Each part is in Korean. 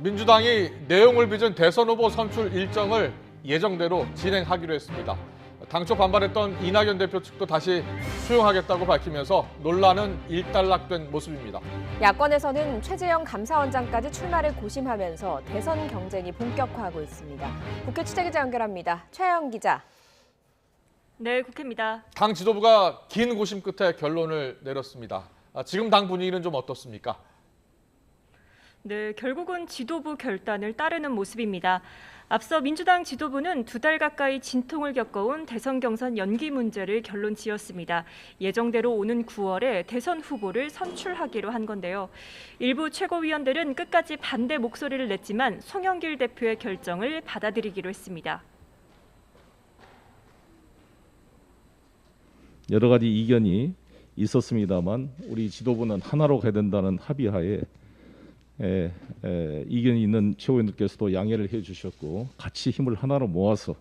민주당이 내용을 빚은 대선 후보 선출 일정을 예정대로 진행하기로 했습니다. 당초 반발했던 이낙연 대표 측도 다시 수용하겠다고 밝히면서 논란은 일단락된 모습입니다. 야권에서는 최재형 감사원장까지 출마를 고심하면서 대선 경쟁이 본격화하고 있습니다. 국회 취재기자 연결합니다. 최혜영 기자. 네, 국회입니다. 당 지도부가 긴 고심 끝에 결론을 내렸습니다. 지금 당 분위기는 좀 어떻습니까? 네, 결국은 지도부 결단을 따르는 모습입니다. 앞서 민주당 지도부는 2달 가까이 진통을 겪어온 대선 경선 연기 문제를 결론 지었습니다. 예정대로 오는 9월에 대선 후보를 선출하기로 한 건데요. 일부 최고위원들은 끝까지 반대 목소리를 냈지만 송영길 대표의 결정을 받아들이기로 했습니다. 여러 가지 이견이 있었습니다만 우리 지도부는 하나로 가야 된다는 합의하에 이견이 있는 최고위원들께서도 양해를 해주셨고 같이 힘을 하나로 모아서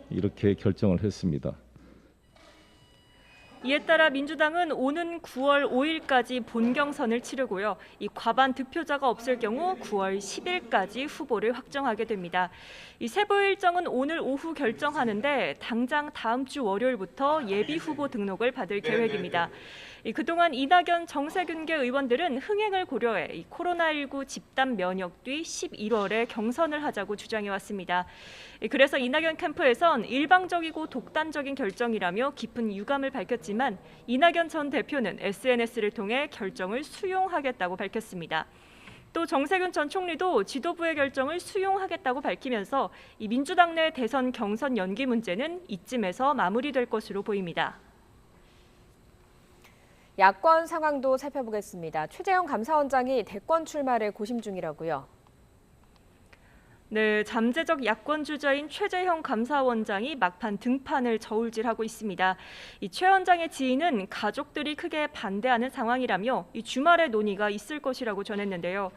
이렇게 결정을 했습니다. 이에 따라 민주당은 오는 9월 5일까지 본경선을 치르고요. 이 과반 득표자가 없을 경우 9월 10일까지 후보를 확정하게 됩니다. 이 세부 일정은 오늘 오후 결정하는데 당장 다음 주 월요일부터 예비 후보 등록을 받을 계획입니다. 그동안 이낙연, 정세균계 의원들은 흥행을 고려해 코로나19 집단 면역 뒤 11월에 경선을 하자고 주장해왔습니다. 그래서 이낙연 캠프에선 일방적이고 독단적인 결정이라며 깊은 유감을 밝혔지만 이낙연 전 대표는 SNS를 통해 결정을 수용하겠다고 밝혔습니다. 또 정세균 전 총리도 지도부의 결정을 수용하겠다고 밝히면서 이 민주당 내 대선 경선 연기 문제는 이쯤에서 마무리될 것으로 보입니다. 야권 상황도 살펴보겠습니다. 최재형 감사원장이 대권 출마를 고심 중이라고요. 네, 잠재적 야권 주자인 최재형 감사원장이 막판 등판을 저울질하고 있습니다. 이 최 원장의 지인은 가족들이 크게 반대하는 상황이라며 이 주말에 논의가 있을 것이라고 전했는데요.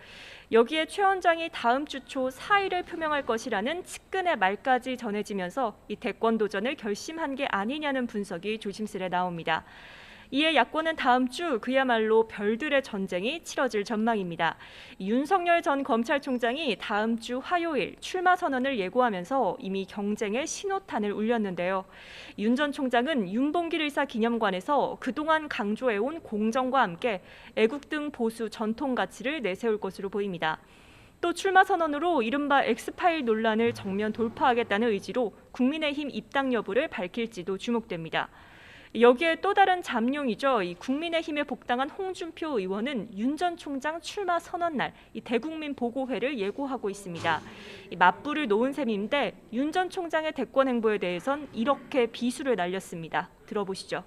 여기에 최 원장이 다음 주 초 사의를 표명할 것이라는 측근의 말까지 전해지면서 이 대권 도전을 결심한 게 아니냐는 분석이 조심스레 나옵니다. 이에 야권은 다음 주 그야말로 별들의 전쟁이 치러질 전망입니다. 윤석열 전 검찰총장이 다음 주 화요일 출마 선언을 예고하면서 이미 경쟁의 신호탄을 울렸는데요. 윤 전 총장은 윤봉길 의사 기념관에서 그동안 강조해온 공정과 함께 애국 등 보수 전통 가치를 내세울 것으로 보입니다. 또 출마 선언으로 이른바 엑스파일 논란을 정면 돌파하겠다는 의지로 국민의힘 입당 여부를 밝힐지도 주목됩니다. 여기에 또 다른 잠룡이죠. 이 국민의힘에 복당한 홍준표 의원은 윤 전 총장 출마 선언 날 이 대국민 보고회를 예고하고 있습니다. 이 맞불을 놓은 셈인데 윤 전 총장의 대권 행보에 대해선 이렇게 비수를 날렸습니다. 들어보시죠.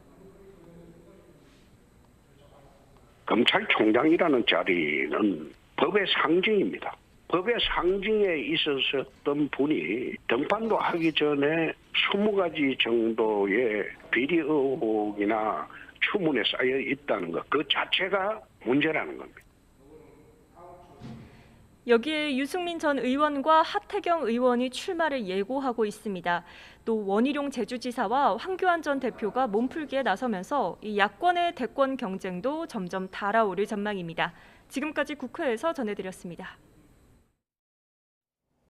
검찰총장이라는 자리는 법의 상징입니다. 법의 상징에 있었던 분이 등판도 하기 전에 20가지 정도의 비리 의혹이나 추문에 쌓여 있다는 것, 그 자체가 문제라는 겁니다. 여기에 유승민 전 의원과 하태경 의원이 출마를 예고하고 있습니다. 또 원희룡 제주지사와 황교안 전 대표가 몸풀기에 나서면서 이 야권의 대권 경쟁도 점점 달아오를 전망입니다. 지금까지 국회에서 전해드렸습니다.